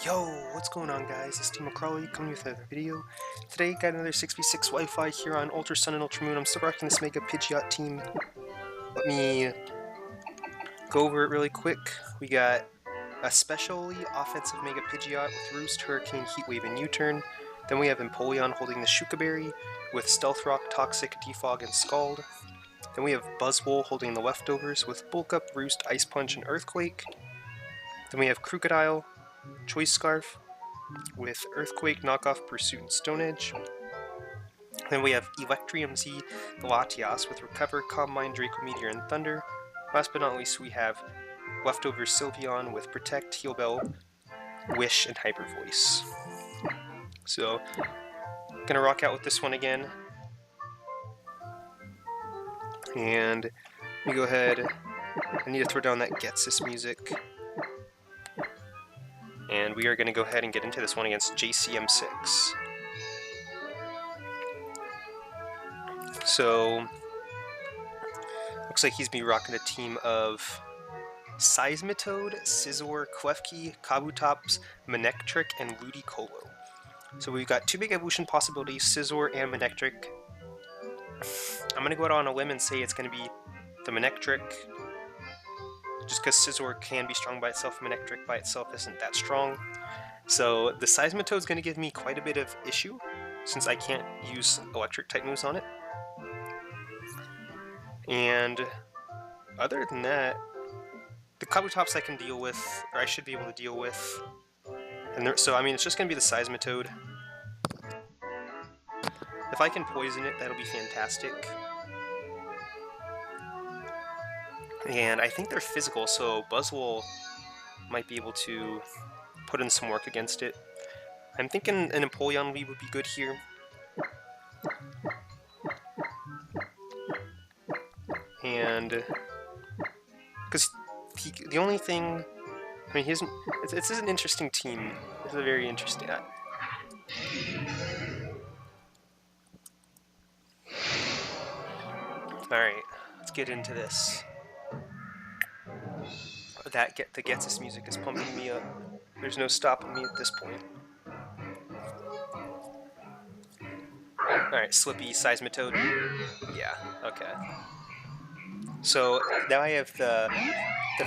Yo, what's going on guys? It's Team McCrawley coming with another video. Today got another 6v6 Wi-Fi here on Ultra Sun and Ultra Moon. I'm still rocking this Mega Pidgeot team. Let me go over it really quick. We got a specially offensive Mega Pidgeot with Roost, Hurricane, Heatwave, and U-Turn. Then we have Empoleon holding the Shuka Berry with Stealth Rock, Toxic, Defog, and Scald. Then we have Buzzwole holding the Leftovers with Bulk Up, Roost, Ice Punch, and Earthquake. Then we have Crocodile, Choice Scarf, with Earthquake, Knockoff, Pursuit, and Stone Edge. Then we have Electrium Z, the Latias with Recover, Calm Mind, Draco Meteor, and Thunder. Last but not least, we have Leftover Sylveon with Protect, Heal Bell, Wish, and Hyper Voice. So, gonna rock out with this one again. And we go ahead. I need to throw down that Gets This music. And we are going to go ahead and get into this one against JCM6. So, looks like he's been rocking a team of Seismitoad, Scizor, Klefki, Kabutops, Manectric, and Ludicolo. So we've got two big evolution possibilities, Scizor and Manectric. I'm going to go out on a limb and say it's going to be the Manectric, just because Scizor can be strong by itself, Manectric by itself isn't that strong. So the Seismitoad is going to give me quite a bit of issue, since I can't use electric type moves on it. And other than that, the Kabutops I can deal with, or I should be able to deal with. And so I mean, it's just going to be the Seismitoad. If I can poison it, that'll be fantastic. And I think they're physical, so Buzzwole might be able to put in some work against it. I'm thinking an Empoleon Lead would be good here. And because the only thing, I mean, it's an interesting team. It's a very interesting. All right, let's get into this. The Gets This music is pumping me up. There's no stopping me at this point. Alright, Slippy, Seismitoad. Yeah, okay. So now I have the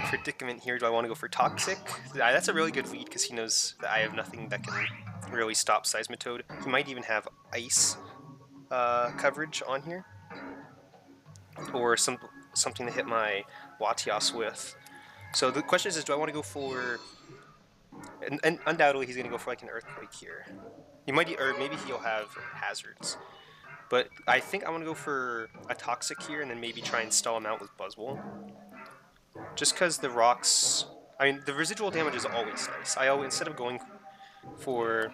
predicament here. Do I want to go for Toxic? That's a really good lead because he knows that I have nothing that can really stop Seismitoad. He might even have Ice coverage on here. Or something to hit my Latias with. So the question is do I want to go for... And undoubtedly he's going to go for like an Earthquake here. He might, or maybe he'll have hazards. But I think I want to go for a Toxic here and then maybe try and stall him out with Buzzwole. Just because the rocks... I mean, the residual damage is always nice. Instead of going for...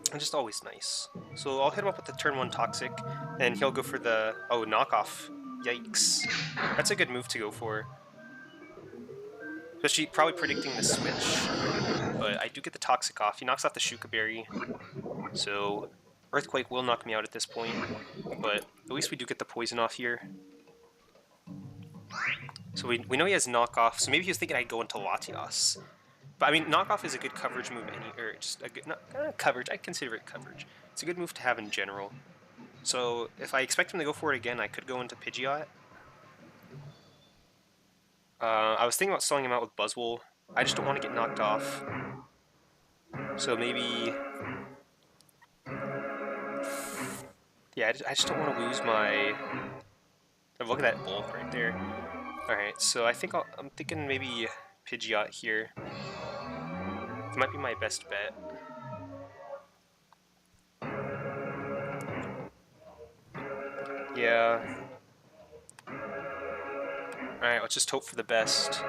It's just always nice. So I'll hit him up with the turn 1 Toxic, and he'll go for the... Oh, Knockoff. Yikes. That's a good move to go for. Especially probably predicting the switch. But I do get the Toxic off. He knocks off the Shuka Berry. So Earthquake will knock me out at this point. But at least we do get the poison off here. So we know he has knockoff. So maybe he was thinking I'd go into Latias. But I mean, knockoff is a good coverage move. Or just a good coverage. I consider it coverage. It's a good move to have in general. So if I expect him to go for it again, I could go into Pidgeot. I was thinking about stalling him out with Buzzwole. I just don't want to get knocked off. So maybe... Yeah, I just don't want to lose my... Oh, look at that bulk right there. Alright, so I think I'm thinking maybe Pidgeot here. It might be my best bet. Yeah. Alright, let's just hope for the best.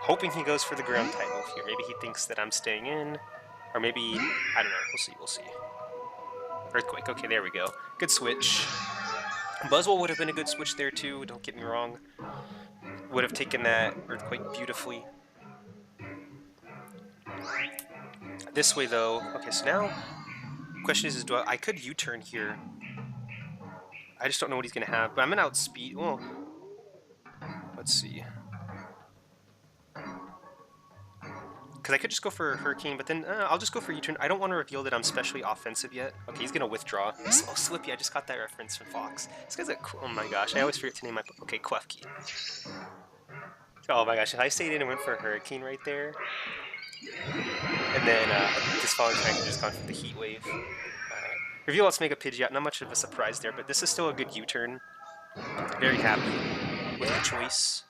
Hoping he goes for the ground type move here. Maybe he thinks that I'm staying in. Or maybe, I don't know, we'll see. Earthquake, okay, there we go. Good switch. Buzzwole would have been a good switch there too, don't get me wrong. Would have taken that Earthquake beautifully. This way though, okay, so now, the question is I could U-turn here. I just don't know what he's going to have, but I'm going to outspeed, well, let's see. Because I could just go for Hurricane, but then I'll just go for U-turn. I don't want to reveal that I'm specially offensive yet. Okay, he's going to withdraw. Oh, Slippy, I just got that reference from Fox. This guy's oh my gosh, I always forget to name my... Okay, Klefki. Oh my gosh, if I stayed in and went for a Hurricane right there, and then this following turn I could just gone for the Heat Wave. Alright. Reveal, let's make a Pidgeot. Not much of a surprise there, but this is still a good U-turn. Very happy with the choice.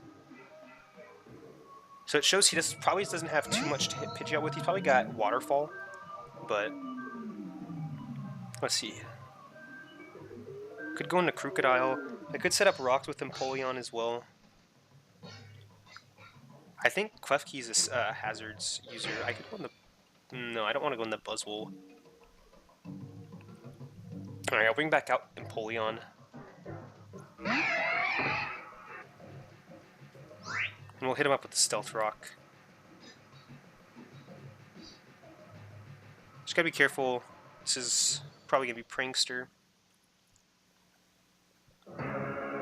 So it shows he probably doesn't have too much to hit Pidgeot with. He's probably got Waterfall, but let's see. Could go into Crocodile. I could set up Rocks with Empoleon as well. I think Klefki's a Hazards user. I could go in the... No, I don't want to go in the Buzzwole. Alright, I'll bring back out Empoleon. And we'll hit him up with the Stealth Rock. Just gotta be careful. This is probably gonna be Prankster.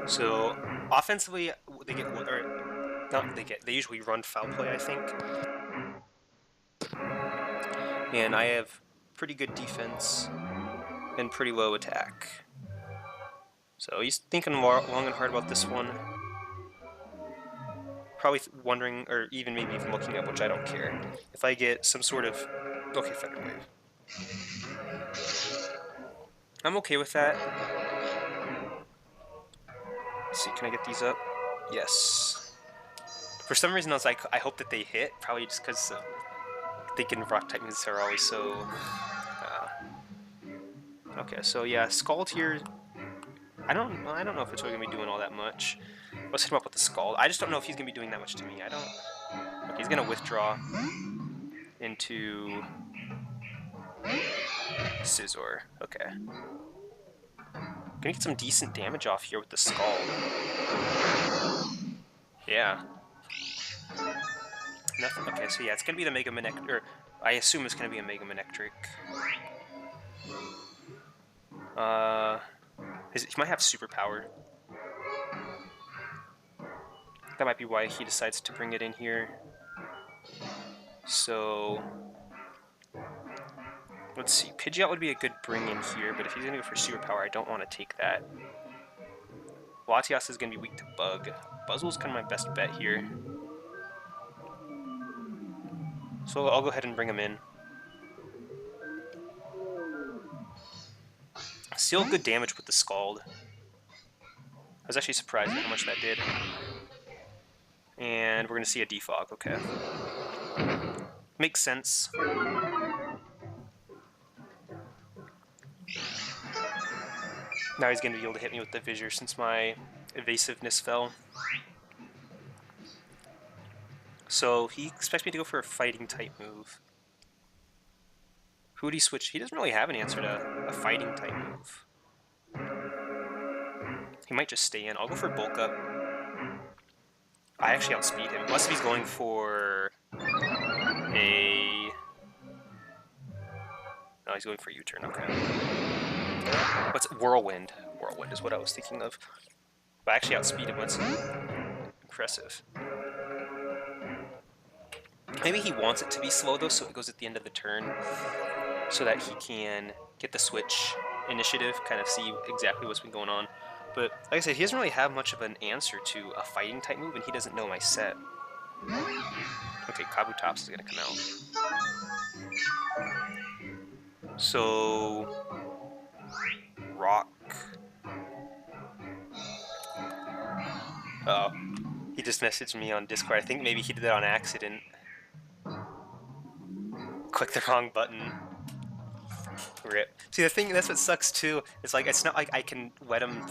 So, offensively, they get... Or, not they get... They usually run Foul Play, I think. And I have pretty good defense and pretty low attack. So he's thinking more long and hard about this one. Probably wondering, or even maybe even looking up, which I don't care. If I get some sort of... Okay, Thunder Wave. I'm okay with that. Let's see, can I get these up? Yes. For some reason I was like, I hope that they hit, probably just because thinking Rock type moves are always so... Okay, so yeah, Scald here... I don't know if it's really going to be doing all that much. Let's hit him up with the Scald. I just don't know if he's going to be doing that much to me. I don't... Okay, he's going to withdraw into Scizor. Okay. Gonna get some decent damage off here with the Scald. Yeah. Nothing. Okay, so yeah, it's gonna be the Mega Manectric, or I assume it's gonna be a Mega Manectric. He might have superpower. That might be why he decides to bring it in here. So let's see. Pidgeot would be a good bring in here, but if he's gonna go for superpower, I don't want to take that. Latias is gonna be weak to Bug. Buzzwole's kind of my best bet here. So I'll go ahead and bring him in. Still good damage with the Scald. I was actually surprised at how much that did. And we're going to see a Defog, okay. Makes sense. Now he's going to be able to hit me with the Fissure since my evasiveness fell. So he expects me to go for a fighting type move. Who would he switch? He doesn't really have an answer to a fighting type move. He might just stay in. I'll go for Bulk Up. I actually outspeed him. Unless he's going for a... No, he's going for U-turn, okay. What's Whirlwind? Whirlwind is what I was thinking of. But I actually outspeed him. That's impressive. Maybe he wants it to be slow though, so it goes at the end of the turn, so that he can get the switch initiative, kind of see exactly what's been going on. But like I said, he doesn't really have much of an answer to a fighting type move, and he doesn't know my set. Okay, Kabutops is gonna come out. So Rock. Uh oh, he just messaged me on Discord. I think maybe he did that on accident. Click the wrong button. Rip. See, the thing, that's what sucks too. It's like, it's not like I can let him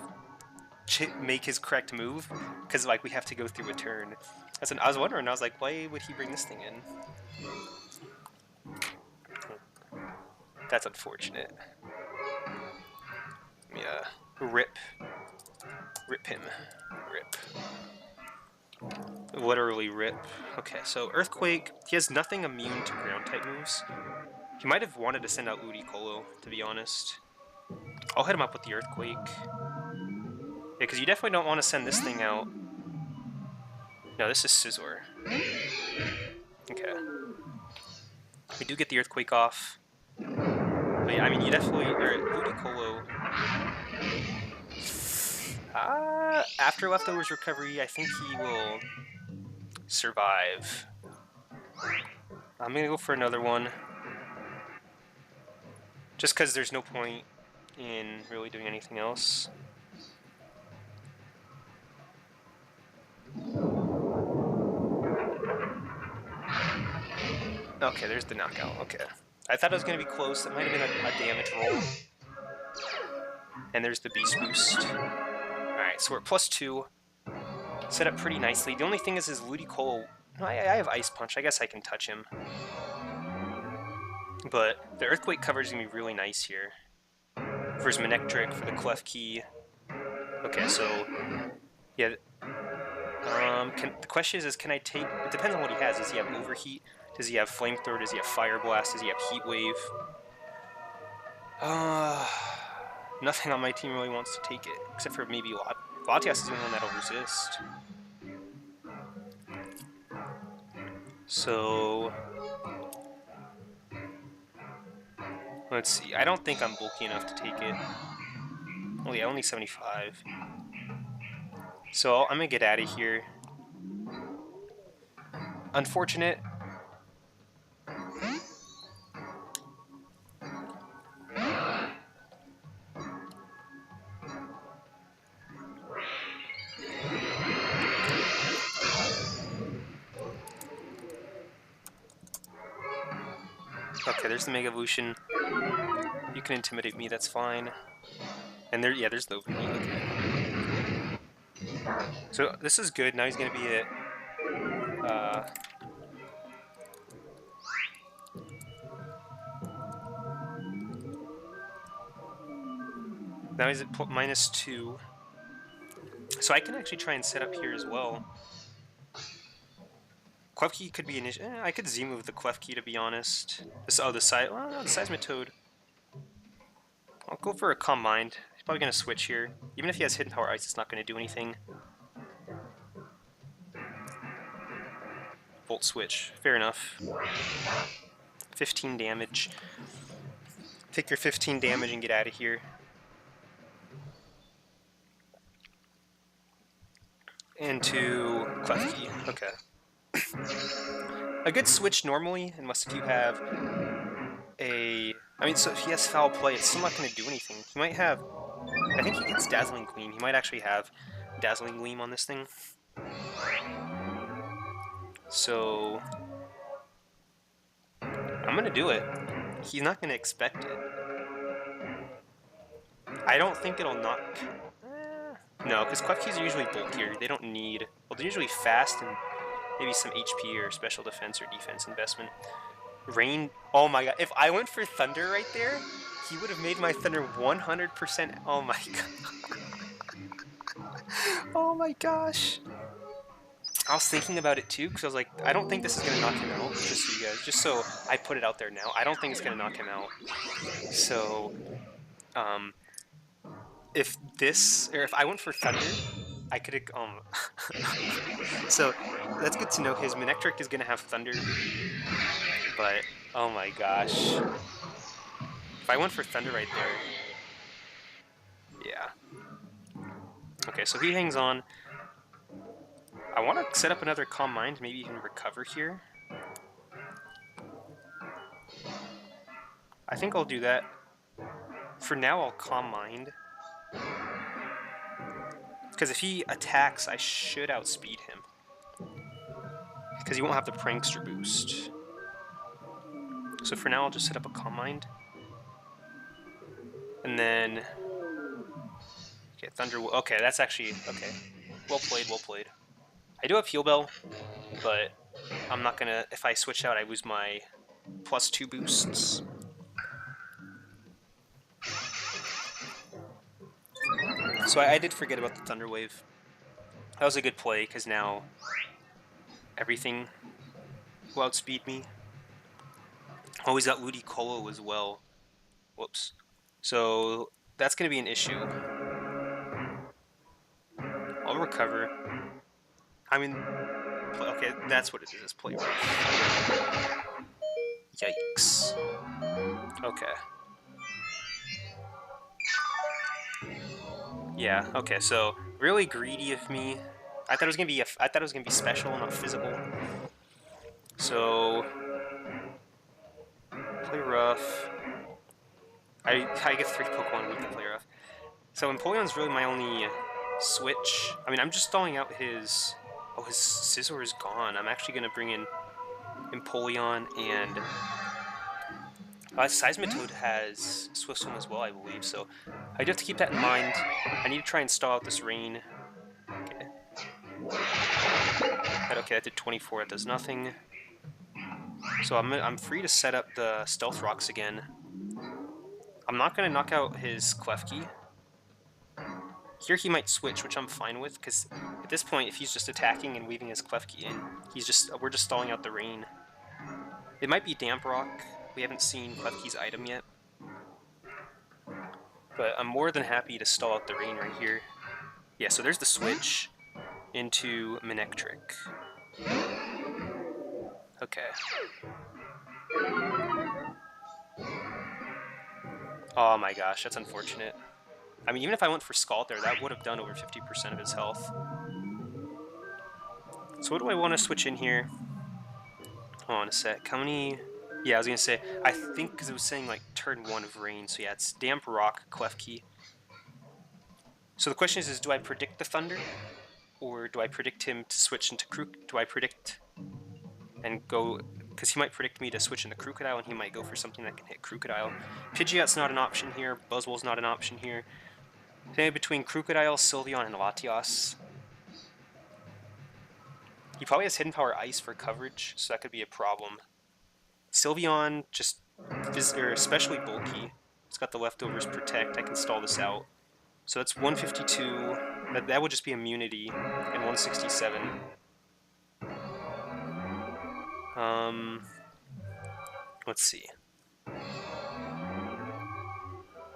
make his correct move, because like we have to go through a turn. I was wondering, I was like, why would he bring this thing in? That's unfortunate. Yeah. Rip. Rip him. Rip. Literally rip. Okay, so Earthquake, he has nothing immune to ground type moves. He might have wanted to send out Ludicolo, to be honest. I'll hit him up with the Earthquake. Yeah, because you definitely don't want to send this thing out. No, this is Scizor. Okay. We do get the Earthquake off. But yeah, I mean, you definitely... Ludicolo... after Leftovers Recovery, I think he will survive. I'm gonna go for another one. Just because there's no point in really doing anything else. Okay, there's the knockout. Okay. I thought it was going to be close. It might have been a damage roll. And there's the Beast Boost. Alright, so we're at +2. Set up pretty nicely. The only thing is Ludicolo... I have Ice Punch. I guess I can touch him. But the Earthquake coverage is going to be really nice here. For his Manectric, for the Clef Key. Okay, so... Yeah. The question is can I take... It depends on what he has. Does he have Overheat? Does he have Flamethrower? Does he have Fire Blast? Does he have Heat Wave? Nothing on my team really wants to take it, except for maybe Latias is the only one that'll resist. So... Let's see. I don't think I'm bulky enough to take it. Oh yeah, only 75. So I'm gonna get out of here. Unfortunate. Okay, there's the Mega Evolution. You can intimidate me, that's fine. And there's the Overheat. Okay. So this is good. Now he's gonna be at now he's at -2. So I can actually try and set up here as well. Clef Key could be an issue. I could Z-move the Clef Key, to be honest. The Seismitoad. I'll go for a Calm Mind. He's probably going to switch here. Even if he has Hidden Power Ice, it's not going to do anything. Volt Switch. Fair enough. 15 damage. Take your 15 damage and get out of here. Into Clef Key. Okay. A good switch normally, unless if you have a... I mean, so if he has Foul Play, it's still not going to do anything. He might have... I think he gets Dazzling Gleam. He might actually have Dazzling Gleam on this thing. So... I'm going to do it. He's not going to expect it. I don't think it'll knock... No, because Clef Keys are usually bulkier. They don't need... Well, they're usually fast and maybe some HP or special defense or defense investment. Rain... Oh my god. If I went for Thunder right there, he would have made my Thunder 100%... Oh my god. Oh my gosh. I was thinking about it too, because I was like, I don't think this is going to knock him out, just so you guys... Just so I put it out there now. I don't think it's going to knock him out. So... If this, or if I went for Thunder, I could have, So, that's good to know. His Manectric is going to have Thunder, but, oh my gosh. If I went for Thunder right there, yeah. Okay, so he hangs on. I want to set up another Calm Mind, maybe he can recover here. I think I'll do that. For now, I'll Calm Mind. Because if he attacks, I should outspeed him. Because he won't have the Prankster boost. So for now, I'll just set up a Calm Mind. And then... Okay, Thunder... Okay, that's actually... Okay. Well played, well played. I do have Heal Bell, but I'm not gonna... If I switch out, I lose my +2 boosts. So I did forget about the Thunder Wave. That was a good play, because now everything will outspeed me. Oh, he's got Ludicolo as well. Whoops. So that's going to be an issue. I'll recover. I mean, okay, that's what it is, play rough. Yikes. 6. Okay. Yeah. Okay. So really greedy of me. I thought it was gonna be special, not physical. So play rough. I get 3 Pokemon weak and play rough. So Empoleon's really my only switch. I mean, I'm just stalling out his... Oh, his Scizor is gone. I'm actually going to bring in Empoleon and... Seismitoad has Swift Swim as well, I believe, so I do have to keep that in mind. I need to try and stall out this rain. Okay. Okay, that did 24, that does nothing. So I'm free to set up the Stealth Rocks again. I'm not going to knock out his Klefki. Here he might switch, which I'm fine with, because at this point, if he's just attacking and weaving his Klefki in, we're just stalling out the rain. It might be Damp Rock. We haven't seen Klefki's item yet. But I'm more than happy to stall out the rain right here. Yeah, so there's the switch into Manectric. Okay. Oh my gosh, that's unfortunate. I mean, even if I went for Scald there, that would have done over 50% of his health. So what do I want to switch in here? Hold on a sec. How many... Yeah, I was going to say, I think because it was saying like turn 1 of rain, so yeah, it's Damp Rock, Klefki. So the question is do I predict the Thunder? Or do I predict him to switch into Do I predict and go... Because he might predict me to switch into Crocodile, and he might go for something that can hit Crocodile. Pidgeot's not an option here. Buzzwole's not an option here. Maybe between Crocodile, Sylveon, and Latias. He probably has Hidden Power Ice for coverage, so that could be a problem. Sylveon, just especially bulky. It's got the leftovers Protect. I can stall this out. So that's 152. That would just be immunity, and 167. Let's see.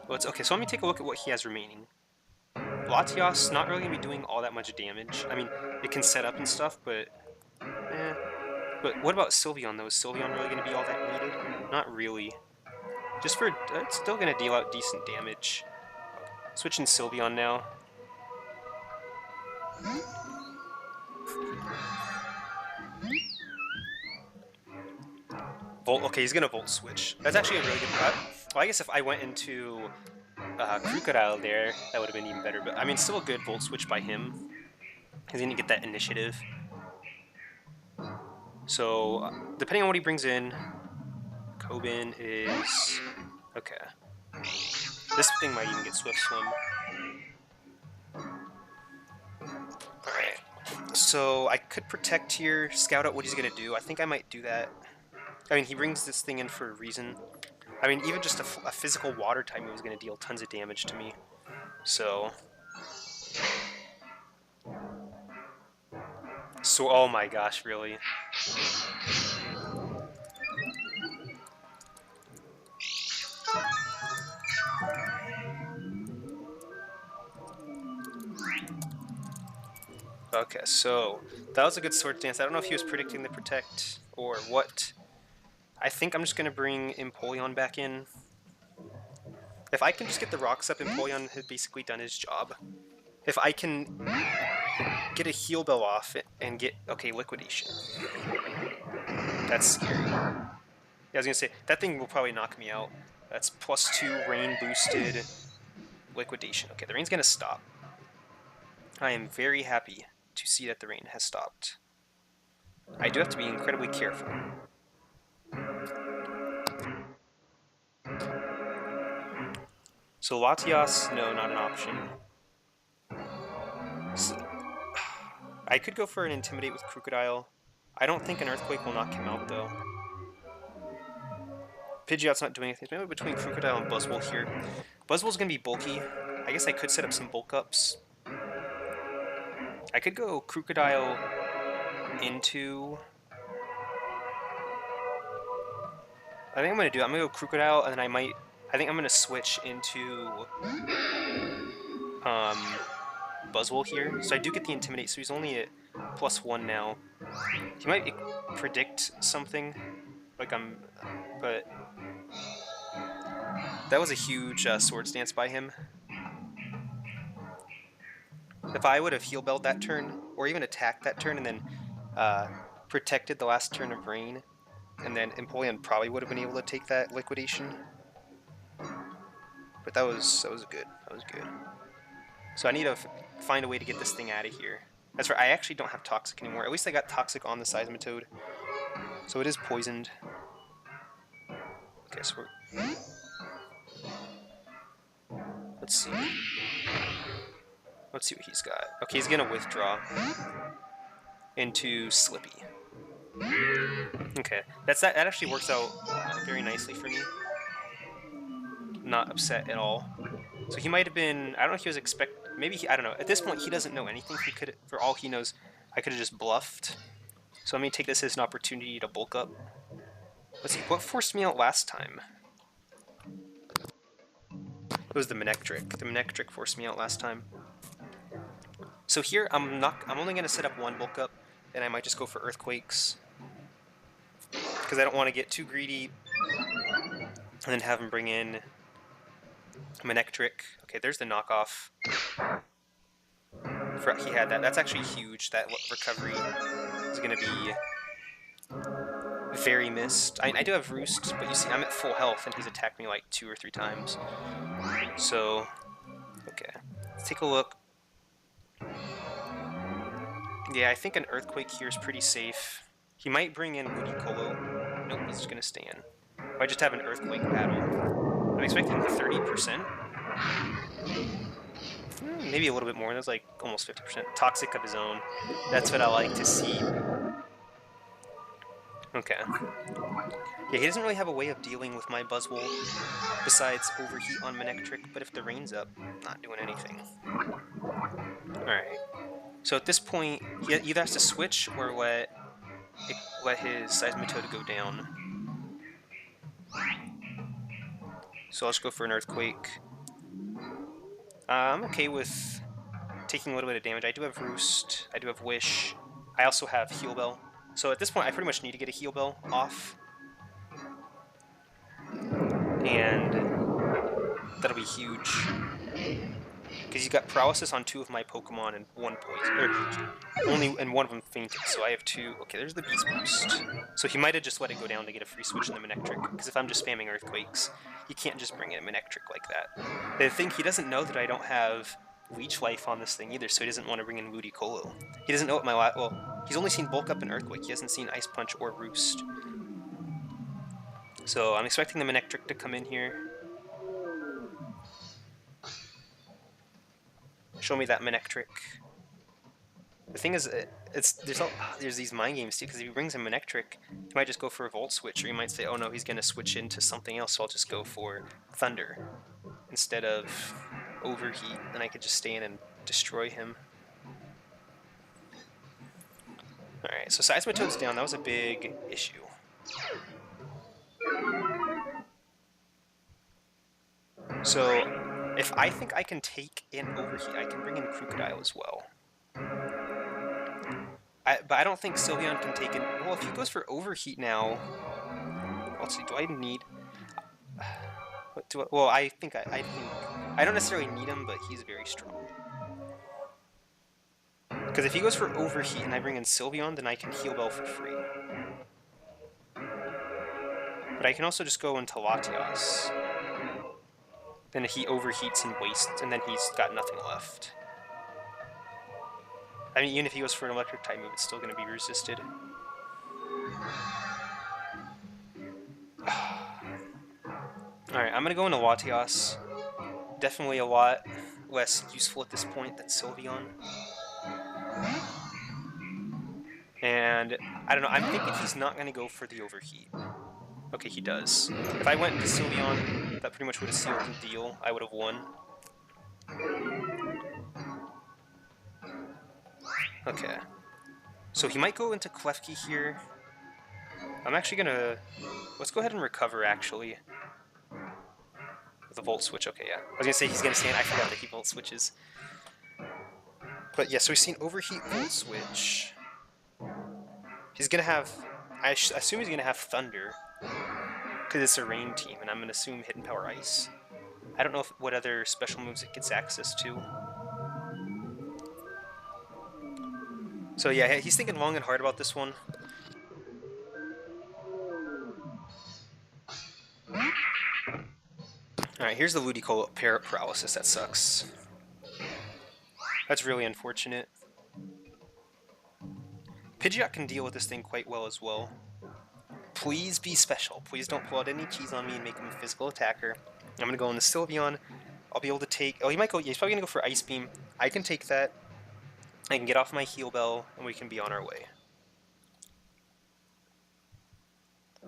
Okay, so let me take a look at what he has remaining. Latias not really going to be doing all that much damage. I mean, it can set up and stuff, but... But what about Sylveon, though? Is Sylveon really going to be all that needed? Not really. Just for... it's still going to deal out decent damage. Switching Sylveon now. Volt. Okay, he's going to Volt Switch. That's actually a really good... Well, I guess if I went into Crocodile there, that would have been even better. But, I mean, still a good Volt Switch by him. He's going to get that initiative. So, depending on what he brings in, Kobin is... Okay. This thing might even get Swift Swim. Alright. So, I could Protect here, scout out what he's going to do. I think I might do that. I mean, he brings this thing in for a reason. I mean, even just a physical water type move is going to deal tons of damage to me. So... oh my gosh, really? Okay, so that was a good Sword Dance. I don't know if he was predicting the Protect or what. I think I'm just going to bring Empoleon back in. If I can just get the rocks up, Empoleon had basically done his job. If I can get a Heal Bell off and get... Okay, Liquidation. That's scary. Yeah, I was going to say, that thing will probably knock me out. That's +2 rain boosted Liquidation. Okay, the rain's going to stop. I am very happy to see that the rain has stopped. I do have to be incredibly careful. So Latias, no, not an option. So, I could go for an Intimidate with Crocodile. I don't think an Earthquake will knock him out, though. Pidgeot's not doing anything. Maybe between Crocodile and Buzzwole here. Buzzwole's going to be bulky. I guess I could set up some bulk ups. I could go Crocodile into... I think I'm going to do it. I'm going to go Crocodile, and then I think I'm going to switch into Buzzwole here. So I do get the Intimidate, so he's only at +1 now. He might predict something, Like but that was a huge Swords Dance by him. If I would have heal belled that turn, or even attacked that turn and then protected the last turn of Rain, and then Empoleon probably would have been able to take that liquidation. But that was good. That was good. So I need to find a way to get this thing out of here. That's right, I actually don't have Toxic anymore. At least I got Toxic on the Seismitoad. So it is poisoned. Okay, so let's see. Let's see what he's got. Okay, he's gonna withdraw into Slippy. Okay, that actually works out very nicely for me. Not upset at all. So he might have been, I don't know if he was maybe, I don't know. At this point, he doesn't know anything. He could, for all he knows, I could have just bluffed. So let me take this as an opportunity to bulk up. Let's see, what forced me out last time? It was the Manectric. The Manectric forced me out last time. So here, I'm only going to set up one bulk up, and I might just go for Earthquakes. Because I don't want to get too greedy, and then have him bring in Manectric. Okay, there's the knockoff. He had that. That's actually huge. That recovery is going to be very missed. I do have Roost, but you see, I'm at full health, and he's attacked me like 2 or 3 times. So, okay. Let's take a look. Yeah, I think an Earthquake here is pretty safe. He might bring in Ludicolo. Nope, he's just going to stay in. I just have an Earthquake battle. I'm expecting 30%. Maybe a little bit more. That's like almost 50%. Toxic of his own. That's what I like to see. Okay. Yeah, he doesn't really have a way of dealing with my Buzzwole besides Overheat on Manectric, but if the Rain's up, not doing anything. Alright. So at this point, he either has to switch or let his Seismitoad go down. So I'll just go for an Earthquake. I'm okay with taking a little bit of damage. I do have Roost, I do have Wish, I also have Heal Bell. So at this point I pretty much need to get a Heal Bell off. And that'll be huge. Because he's got Paralysis on 2 of my Pokemon and 1 poison. And one of them fainted, so I have 2. Okay, there's the Beast Boost. So he might have just let it go down to get a free switch in the Manectric. Because if I'm just spamming Earthquakes, you can't just bring in a Manectric like that. The thing, he doesn't know that I don't have Leech Life on this thing either, so he doesn't want to bring in Ludicolo. He doesn't know what well, he's only seen Bulk Up and Earthquake. He hasn't seen Ice Punch or Roost. So I'm expecting the Manectric to come in here. Show me that Manectric. The thing is, there's these mind games too, because if he brings in Manectric, he might just go for a Volt Switch, or he might say, oh no, he's going to switch into something else, so I'll just go for Thunder instead of Overheat, then I could just stay in and destroy him. Alright, so Seismitoad's down, that was a big issue. So, if I think I can take in Overheat, I can bring in Crocodile as well. But I don't think Sylveon can take in... Well, if he goes for Overheat now... Let's see, do I need... Well, I think... I don't necessarily need him, but he's very strong. Because if he goes for Overheat and I bring in Sylveon, then I can Heal Bell for free. But I can also just go into Latias. Then he overheats and wastes, and then he's got nothing left. I mean, even if he goes for an electric type move, it's still going to be resisted. Alright, I'm going to go into Latias. Definitely a lot less useful at this point than Sylveon. And, I don't know, I'm thinking he's not going to go for the Overheat. Okay, he does. If I went into Sylveon, that pretty much would have sealed the deal. I would have won. Okay. So he might go into Klefki here. I'm actually gonna... Let's go ahead and recover, actually. With a Volt Switch, okay, yeah. I was gonna say he's gonna stand, I forgot that he Volt Switches. But yeah, so we've seen Overheat, Volt Switch. He's gonna have... I assume he's gonna have Thunder. Because it's a rain team, and I'm going to assume Hidden Power Ice. I don't know what other special moves it gets access to. So yeah, he's thinking long and hard about this one. Alright, here's the Ludicolo paralysis. That sucks. That's really unfortunate. Pidgeot can deal with this thing quite well as well. Please be special. Please don't pull out any cheese on me and make him a physical attacker. I'm going to go on the Sylveon. I'll be able to take... Oh, he might go... Yeah, he's probably going to go for Ice Beam. I can take that. I can get off my Heal Bell, and we can be on our way.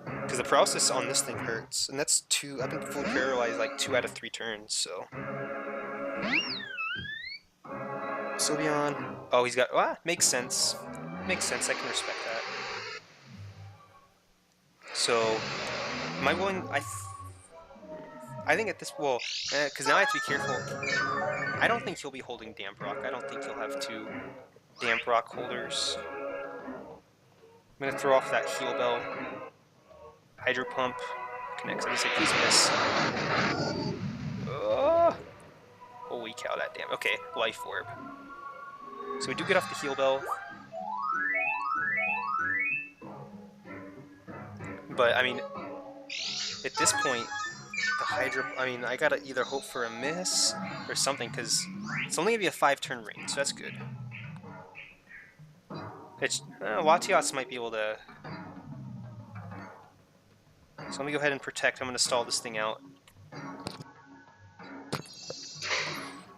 Because the paralysis on this thing hurts. And that's 2... I've been fully paralyzed like 2 out of 3 turns, so... Sylveon. Oh, he's got... Ah, makes sense. Makes sense. I can respect that. So... Am I willing... I think at this... Well, because now I have to be careful. I don't think he'll be holding Damp Rock. I don't think he'll have 2 Damp Rock holders. I'm going to throw off that Heal Bell. Hydro Pump. Connects. I'm going to say, please miss. Oh! Holy cow, that damn... Okay, Life Orb. So we do get off the Heal Bell. But, I mean, at this point, the Hydro... I mean, I gotta either hope for a miss or something, because it's only gonna be a 5-turn range, so that's good. Latios might be able to... So let me go ahead and protect. I'm gonna stall this thing out.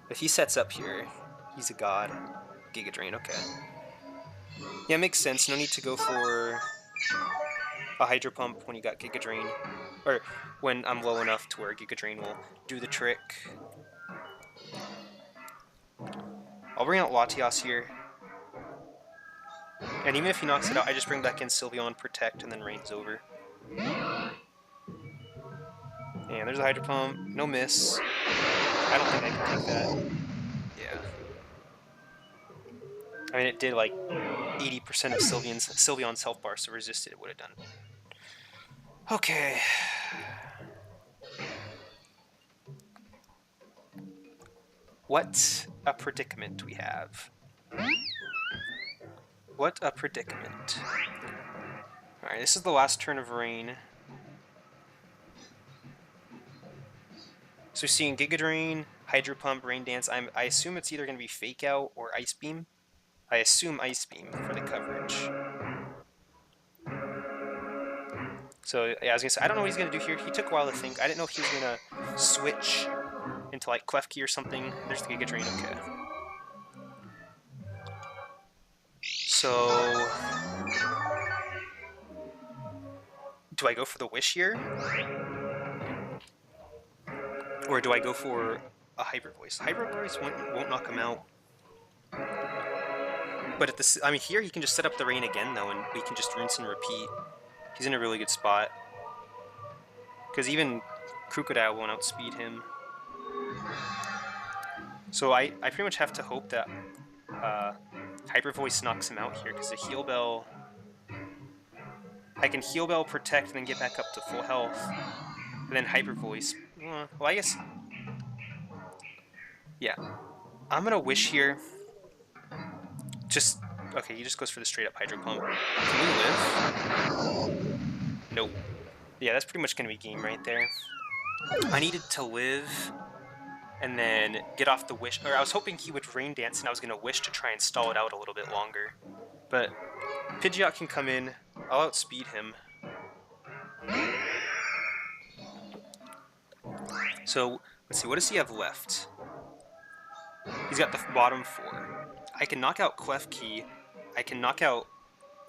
If he sets up here, he's a god. Giga Drain, okay. Yeah, makes sense. No need to go for a Hydro Pump when you got Giga Drain. Or when I'm low enough to where Giga Drain will do the trick. I'll bring out Latios here. And even if he knocks it out, I just bring back in Sylveon, Protect, and then Rain's over. And there's a Hydro Pump. No miss. I don't think I can take that. Yeah. I mean, it did like 80% of Sylveon's health bar, so resisted it would have done. Okay. What a predicament we have. What a predicament. Alright, this is the last turn of Rain. So seeing Giga Drain, Hydro Pump, Rain Dance, I assume it's either going to be Fake Out or Ice Beam. I assume Ice Beam for the coverage. So yeah, I was going to say, I don't know what he's going to do here. He took a while to think. I didn't know if he was going to switch into like Klefki or something. There's the Giga Drain, okay. So... Do I go for the Wish here? Or do I go for a Hyper Voice? Hyper Voice won't knock him out. But at this, I mean, here he can just set up the Rain again, though, and we can just rinse and repeat. He's in a really good spot. Because even Crocodile won't outspeed him. So I pretty much have to hope that Hyper Voice knocks him out here, because the Heal Bell... I can Heal Bell, Protect, and then get back up to full health. And then Hyper Voice. Well, I guess... Yeah. I'm gonna Wish here. Just... Okay, he just goes for the straight-up Hydro Pump. Can we live? Nope. Yeah, that's pretty much gonna be game right there. I needed to live, and then get off the Wish... Or I was hoping he would Rain Dance, and I was gonna Wish to try and stall it out a little bit longer. But Pidgeot can come in. I'll outspeed him. So, let's see, what does he have left? He's got the bottom 4. I can knock out Klefki. I can knock out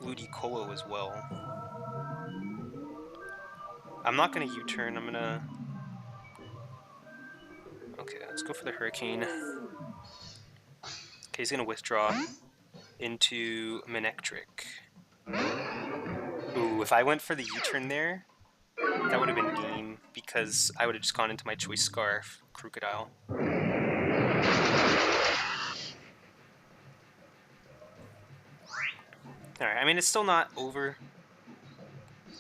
Ludicolo as well. I'm not going to U-turn, I'm going to... Okay, let's go for the Hurricane. Okay, he's going to withdraw into Manectric. Ooh, if I went for the U-turn there, that would have been game, because I would have just gone into my Choice Scarf, Crocodile. Alright, I mean, it's still not over.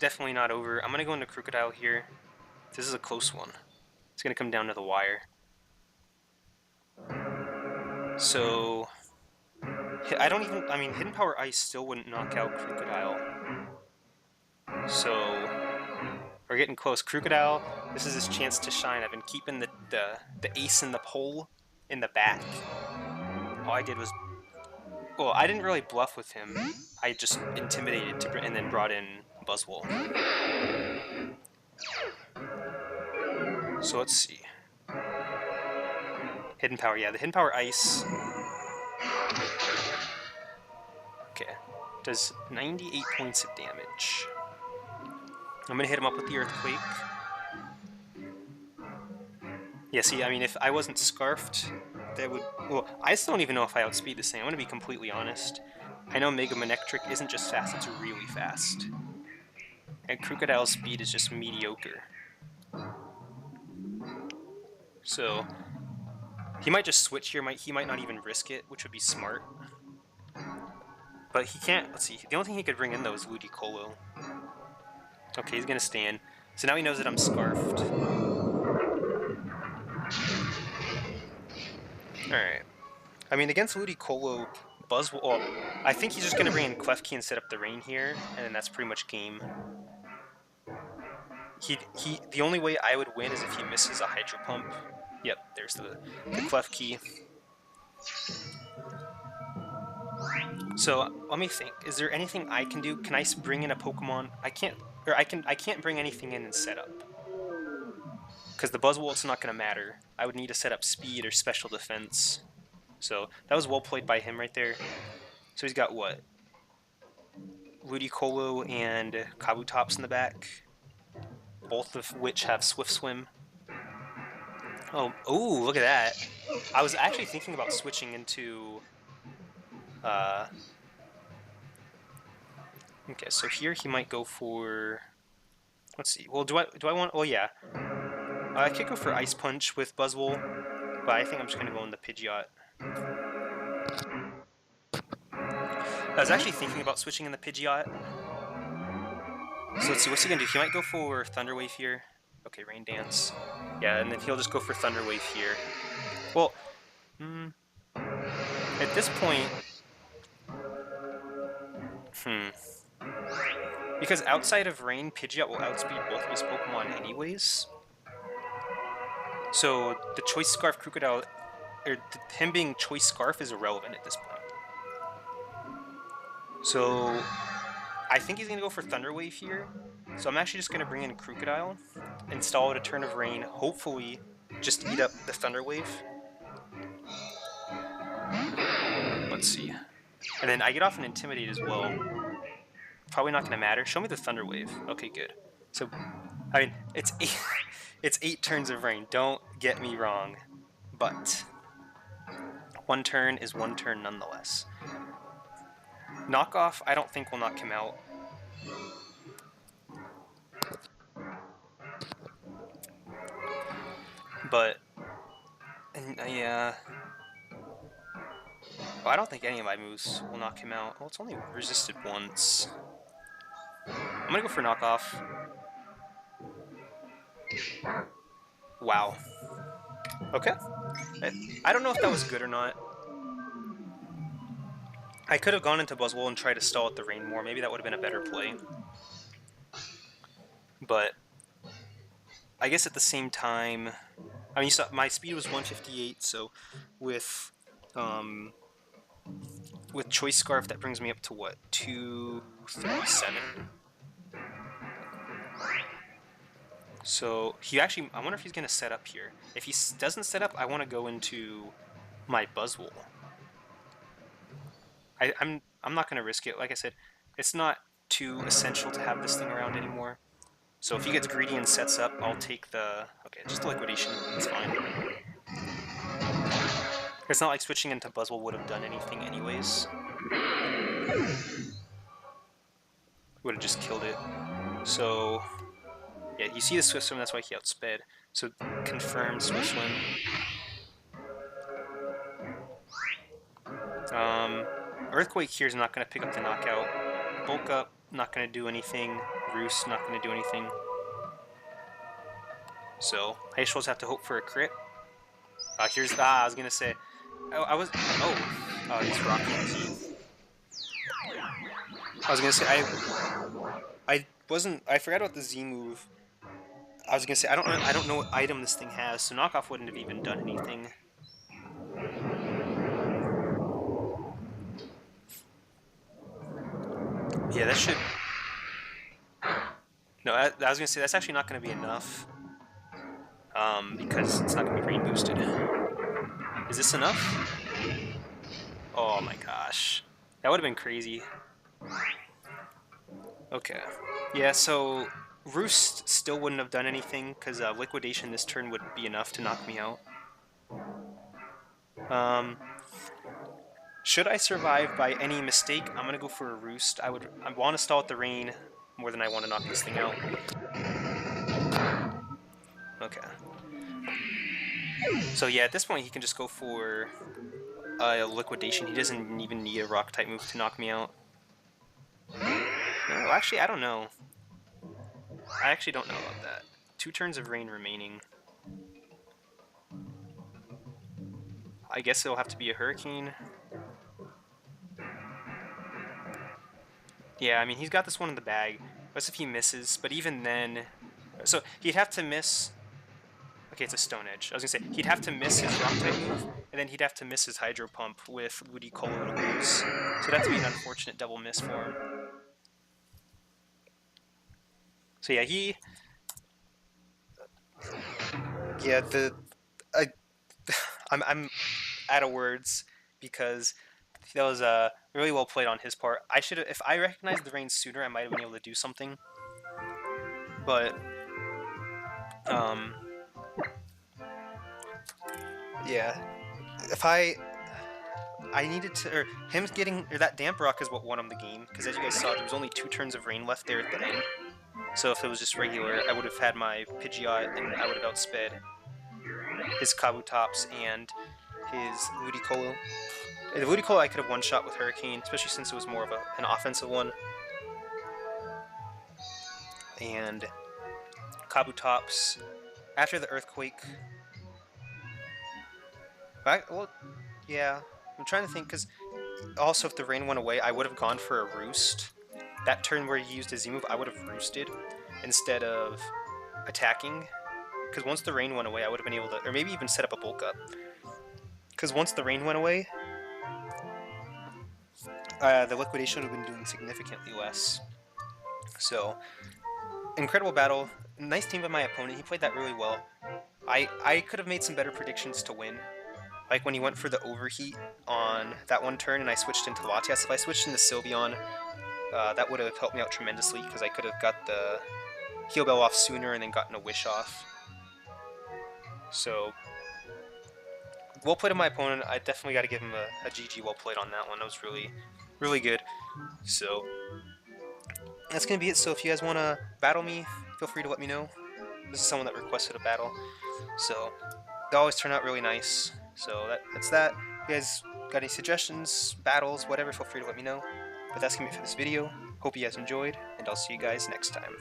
definitely not over. I'm going to go into Crocodile here. This is a close one. It's going to come down to the wire. So, I mean, Hidden Power Ice still wouldn't knock out Crocodile. So, we're getting close. Crocodile, this is his chance to shine. I've been keeping the ace in the pole in the back. All I did was, well, I didn't really bluff with him. I just intimidated and then brought in Buzzwole. So let's see. Hidden Power, yeah, the Hidden Power Ice. Okay, does 98 points of damage. I'm gonna hit him up with the Earthquake. Yeah, see, I mean, if I wasn't Scarfed, that would... Well, I still don't even know if I outspeed this thing. I'm gonna be completely honest. I know Mega Manectric isn't just fast, it's really fast. And Crocodile's speed is just mediocre. So, he might just switch here, he might not even risk it, which would be smart. But he can't, let's see, the only thing he could bring in though is Ludicolo. Okay, he's gonna stand. So now he knows that I'm Scarfed. Alright. I mean, against Ludicolo, Buzzwole... Well, I think he's just gonna bring in Klefki and set up the rain here, and then that's pretty much game. The only way I would win is if he misses a Hydro Pump. Yep, there's the Klefki. So let me think. Is there anything I can do? Can I bring in a Pokemon? I can't bring anything in and set up. Because the Buzzwole's not going to matter. I would need to set up speed or special defense. So that was well played by him right there. So he's got what? Ludicolo and Kabutops in the back. Both of which have Swift Swim. Oh, ooh, look at that. I was actually thinking about switching into... Okay, so here he might go for... Let's see. Well, do I want... Oh, yeah. I could go for Ice Punch with Buzzwole, but I think I'm just going to go in the Pidgeot. I was actually thinking about switching in the Pidgeot. So let's see, what's he going to do? He might go for Thunder Wave here. Okay, Rain Dance. Yeah, and then he'll just go for Thunder Wave here. Well, at this point... Because outside of Rain, Pidgeot will outspeed both of his Pokemon anyways. So the Choice Scarf Crocodile, or him being Choice Scarf is irrelevant at this point. So I think he's going to go for Thunder Wave here. So I'm actually just going to bring in Crocodile, install it a turn of Rain, hopefully just eat up the Thunder Wave. Let's see. And then I get off an Intimidate as well. Probably not going to matter. Show me the Thunder Wave. Okay, good. So, I mean, it's 8 turns of Rain. Don't get me wrong. But 1 turn is 1 turn nonetheless. Knockoff, I don't think will knock him out. But, yeah. Well, I don't think any of my moves will knock him out. Well, it's only resisted once. I'm gonna go for Knockoff. Wow. Okay. I don't know if that was good or not. I could have gone into Buzzwole and tried to stall at the Rain more. Maybe that would have been a better play. But I guess at the same time, I mean, you saw my speed was 158, so with Choice Scarf that brings me up to what, 237. So he actually, I wonder if he's gonna set up here. If he doesn't set up, I want to go into my Buzzwole. I'm not gonna risk it. Like I said, it's not too essential to have this thing around anymore. So if he gets greedy and sets up, I'll take the... Okay, just the Liquidation. It's fine. It's not like switching into Buzzwole would have done anything anyways. Would have just killed it. So... Yeah, you see the Swift Swim, that's why he outsped. So, confirmed Swift Swim. Earthquake here is not going to pick up the knockout. Bulk Up, not going to do anything. Roost, not going to do anything. So I just have to hope for a crit. Here's I was going to say, he's rocking the Z. I was going to say, I forgot about the Z move. I was going to say, I don't know what item this thing has, so knockoff wouldn't have even done anything. Yeah, that should... No, I was going to say, that's actually not going to be enough. Because it's not going to be rain boosted. Is this enough? Oh my gosh. That would have been crazy. Okay. Yeah, so Roost still wouldn't have done anything, because Liquidation this turn would be enough to knock me out. Should I survive by any mistake, I'm going to go for a Roost. I want to stall at the rain more than I want to knock this thing out. Okay. So yeah, at this point he can just go for Liquidation. He doesn't even need a Rock-type move to knock me out. No, actually, I don't know. I actually don't know about that. 2 turns of rain remaining. I guess it'll have to be a Hurricane. Yeah, I mean, he's got this one in the bag. What's if he misses? But even then... So, he'd have to miss... Okay, it's a Stone Edge. I was going to say, he'd have to miss his Rock-type move, and then he'd have to miss his Hydro Pump with Ludicolo to lose. So that'd have to be an unfortunate double miss for him. So yeah, I'm out of words because that was really well played on his part. I should have, if I recognized the rain sooner, I might have been able to do something. But yeah, if I needed to, or him getting, or that Damp Rock is what won him the game, because as you guys saw, there was only 2 turns of rain left there at the end. So if it was just regular, I would have had my Pidgeot, and I would have outsped his Kabutops and his Ludicolo. The Ludicolo I could have one-shot with Hurricane, especially since it was more of an offensive one. And Kabutops, after the Earthquake... Well, yeah, I'm trying to think, because also if the rain went away, I would have gone for a Roost. That turn where he used his Z-move, I would have Roosted instead of attacking. Because once the rain went away, I would have been able to... Or maybe even set up a Bulk Up. Because once the rain went away, the Liquidation would have been doing significantly less. So, incredible battle. Nice team by my opponent. He played that really well. I could have made some better predictions to win. Like when he went for the Overheat on that one turn and I switched into Latias. If I switched into Sylveon, that would have helped me out tremendously because I could have got the Heal Bell off sooner and then gotten a Wish off. So, well played on my opponent. I definitely got to give him a GG well played on that one. That was really, really good. So, that's going to be it. So if you guys want to battle me, feel free to let me know. This is someone that requested a battle. So, they always turn out really nice. So that's that. If you guys got any suggestions, battles, whatever, feel free to let me know. But that's going to be it for this video. Hope you guys enjoyed, and I'll see you guys next time.